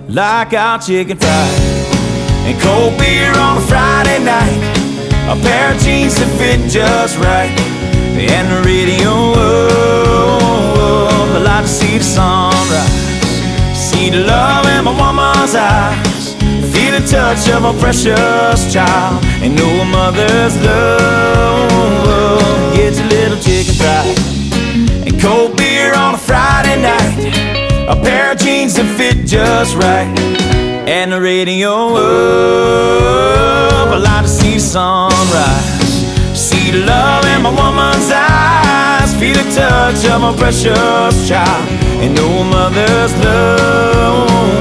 like our chicken fried, and cold beer on a Friday night, a pair of jeans that fit just right, and the radio. I like to see the sunrise, see the love in my woman's eyes, feel the touch of a precious child, and know a mother's love gets a little chicken fried, and cold beer on a Friday night, a pair of jeans that fit just right, and the radio up. I like to see the sunrise, see the love in my woman's eyes, feel the touch of my precious child, and know a mother's love